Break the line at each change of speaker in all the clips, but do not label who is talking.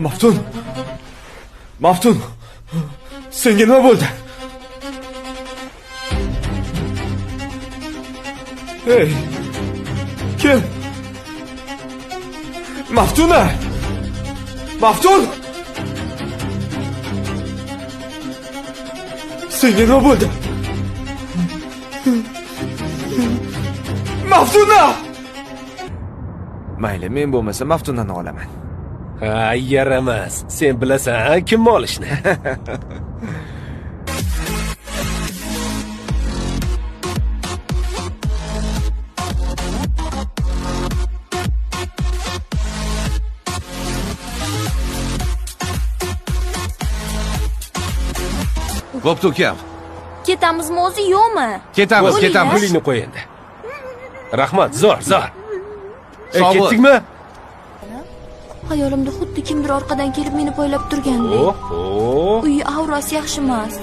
Maftun. Maftun. Senga nima bo'ldi? Hey. Kim? Maftuna. Maftun. Senga nima bo'ldi? Maftuna! Mayli, men bo'lmasa Maftunani olaman.
Ha, yaramas. Sen bilasan kimni olishni.
Bo'pti ukam.
Ketamizmi o'zi yo'qmi?
Ketamiz.
Pulingni qo'y endi. Rahmat, zo'r.
Sog' bo'l.
Ketdikmi?
Hayolimda xuddi kimdir orqadan kelib meni poylab turgandek.
Oho.
Uy aurasi yaxshi emas.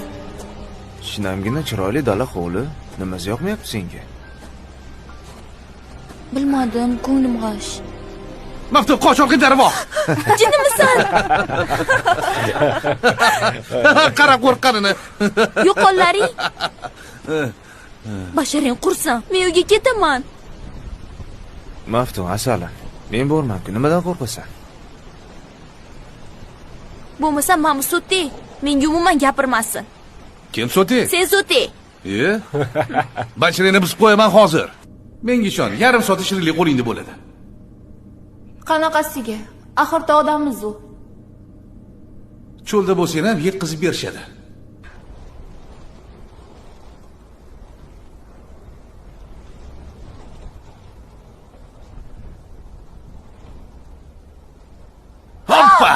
Shinamgina chiroyli dala hovli. Nimasi yoqmayapti senga?
Bilmadim, ko'nglim g'ash.
Maftun, qoch orqa darvoq.
Jinnimisan?
Qara qo'rqqanini.
Yo'qollaring. Basharing qursin. Men uyga ketaman.
Maftun, asalan. Men borman-ku, nimadan qo'rqasan?
Bo'lmasa Mamsuti menga umuman gapirmasin.
Kim Soti?
Sen Suti.
Bashirini buzib qo'yaman hozir. Menga ishon, yarim soat shirinlik qo'lingda bo'ladi.
Qanaqasiga? Axir odammiz u.
Cho'lda bo'lsang ham yetkazib berishadi. Hoppa!